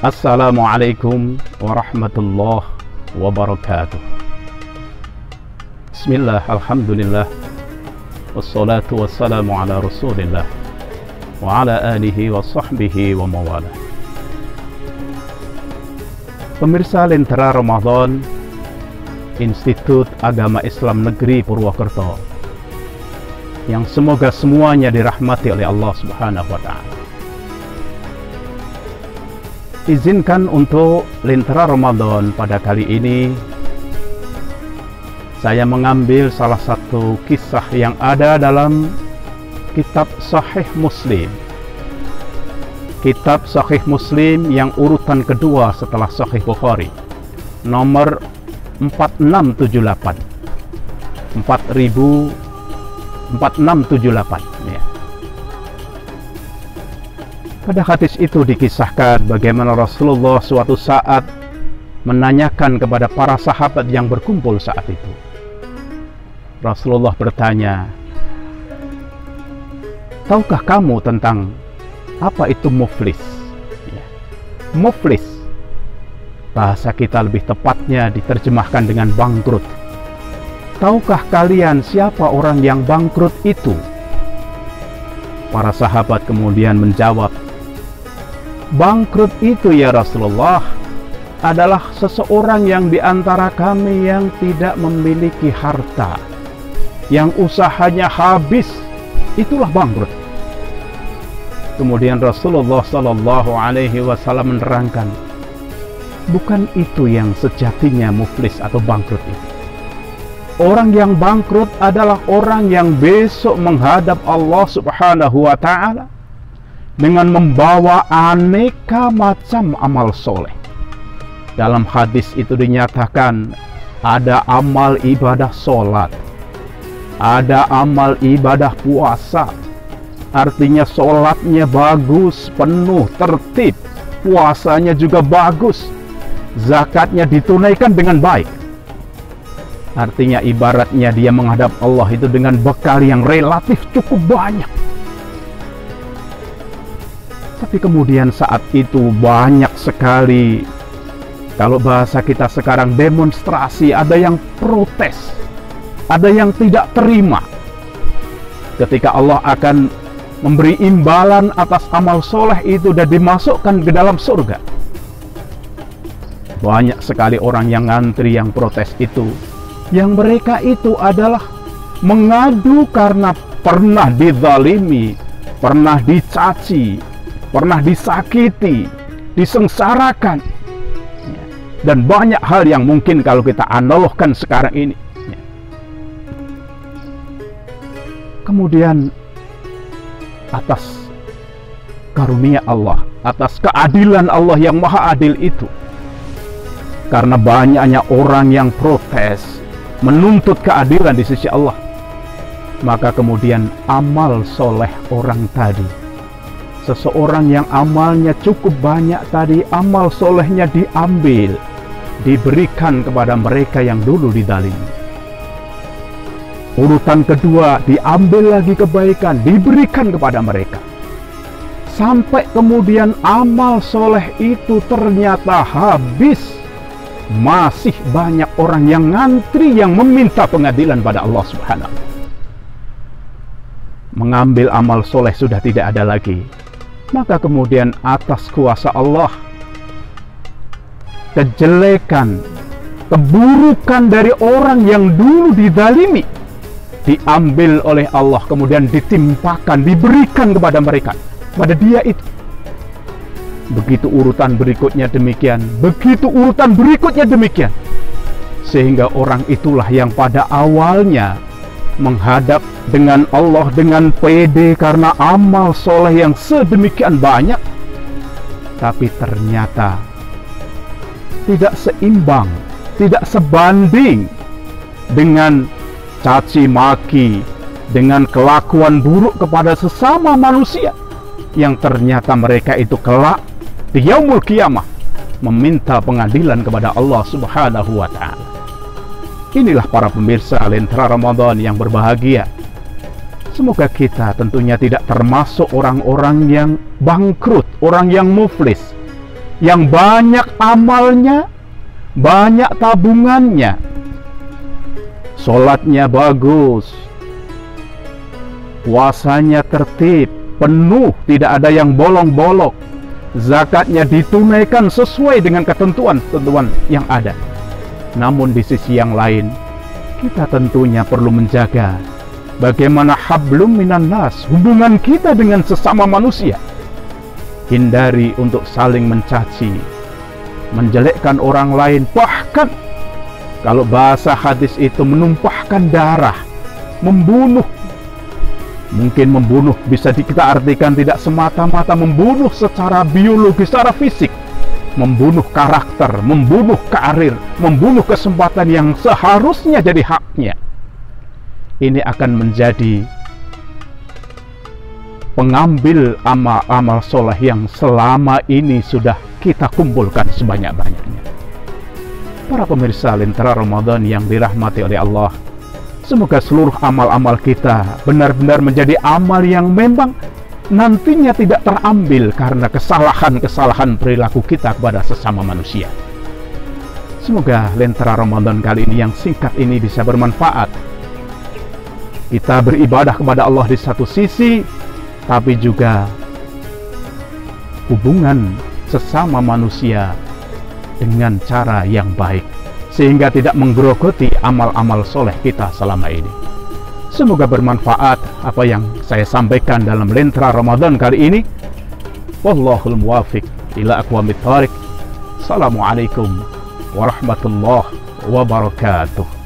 Assalamualaikum warahmatullahi wabarakatuh. Bismillah, alhamdulillah, wassalatu wassalamu ala rasulillah wa ala alihi wa sahbihi wa mawala. Pemirsa Lentera Ramadan Institut Agama Islam Negeri Purwokerto, yang semoga semuanya dirahmati oleh Allah Subhanahu wa Ta'ala. Izinkan untuk Lentera Ramadan pada kali ini saya mengambil salah satu kisah yang ada dalam kitab Sahih Muslim. Kitab Sahih Muslim yang urutan kedua setelah Sahih Bukhari, nomor 4678 4678 ya. Pada hadis itu dikisahkan bagaimana Rasulullah suatu saat menanyakan kepada para sahabat yang berkumpul saat itu. Rasulullah bertanya, "Tahukah kamu tentang apa itu muflis?" Ya. Muflis, bahasa kita lebih tepatnya diterjemahkan dengan bangkrut. Tahukah kalian siapa orang yang bangkrut itu? Para sahabat kemudian menjawab, "Bangkrut itu ya Rasulullah adalah seseorang yang diantara kami yang tidak memiliki harta, yang usahanya habis, itulah bangkrut." Kemudian Rasulullah SAW menerangkan, bukan itu yang sejatinya muflis atau bangkrut itu. Orang yang bangkrut adalah orang yang besok menghadap Allah Subhanahu wa Ta'ala dengan membawa aneka macam amal soleh. Dalam hadis itu dinyatakan ada amal ibadah sholat, ada amal ibadah puasa. Artinya sholatnya bagus, penuh, tertib, puasanya juga bagus, zakatnya ditunaikan dengan baik. Artinya ibaratnya dia menghadap Allah itu dengan bekal yang relatif cukup banyak. Tapi kemudian saat itu banyak sekali, kalau bahasa kita sekarang, demonstrasi, ada yang protes, ada yang tidak terima ketika Allah akan memberi imbalan atas amal soleh itu dan dimasukkan ke dalam surga. Banyak sekali orang yang ngantri, yang protes itu, yang mereka itu adalah mengadu karena pernah dizalimi, pernah dicaci, pernah disakiti, disengsarakan, dan banyak hal yang mungkin kalau kita analogkan sekarang ini. Kemudian atas karunia Allah, atas keadilan Allah yang maha adil itu, karena banyaknya orang yang protes menuntut keadilan di sisi Allah, maka kemudian amal soleh orang tadi, seseorang yang amalnya cukup banyak tadi, amal solehnya diambil, diberikan kepada mereka yang dulu dizalimi. Urutan kedua, diambil lagi kebaikan, diberikan kepada mereka. Sampai kemudian amal soleh itu ternyata habis. Masih banyak orang yang ngantri, yang meminta pengadilan pada Allah Subhanahu. Mengambil amal soleh sudah tidak ada lagi. Maka kemudian atas kuasa Allah, kejelekan, keburukan dari orang yang dulu dizalimi diambil oleh Allah, kemudian ditimpakan, diberikan kepada mereka, pada dia itu. Begitu urutan berikutnya demikian, begitu urutan berikutnya demikian, sehingga orang itulah yang pada awalnya menghadap dengan Allah dengan pede karena amal soleh yang sedemikian banyak, tapi ternyata tidak seimbang, tidak sebanding dengan caci maki, dengan kelakuan buruk kepada sesama manusia, yang ternyata mereka itu kelak di yaumul qiyamah meminta pengadilan kepada Allah Subhanahu wa Ta'ala. Inilah para pemirsa Lentera Ramadan yang berbahagia. Semoga kita tentunya tidak termasuk orang-orang yang bangkrut, orang yang muflis, yang banyak amalnya, banyak tabungannya, sholatnya bagus, puasanya tertib, penuh, tidak ada yang bolong-bolok, zakatnya ditunaikan sesuai dengan ketentuan-ketentuan yang ada. Namun di sisi yang lain, kita tentunya perlu menjaga bagaimana hablum minan nas, hubungan kita dengan sesama manusia. Hindari untuk saling mencaci, menjelekkan orang lain, bahkan kalau bahasa hadis itu menumpahkan darah, membunuh. Mungkin membunuh bisa kita artikan tidak semata-mata membunuh secara biologis, secara fisik, membunuh karakter, membunuh karir, membunuh kesempatan yang seharusnya jadi haknya. Ini akan menjadi pengambil amal-amal soleh yang selama ini sudah kita kumpulkan sebanyak-banyaknya. Para pemirsa Lentera Ramadan yang dirahmati oleh Allah, semoga seluruh amal-amal kita benar-benar menjadi amal yang memang nantinya tidak terambil karena kesalahan-kesalahan perilaku kita kepada sesama manusia. Semoga Lentera Ramadan kali ini yang singkat ini bisa bermanfaat. Kita beribadah kepada Allah di satu sisi, tapi juga hubungan sesama manusia dengan cara yang baik, sehingga tidak menggerogoti amal-amal soleh kita selama ini. Semoga bermanfaat apa yang saya sampaikan dalam Lentera Ramadan kali ini. Wallahul muwafiq ila aqwamit thoriq. Assalamualaikum warahmatullahi wabarakatuh.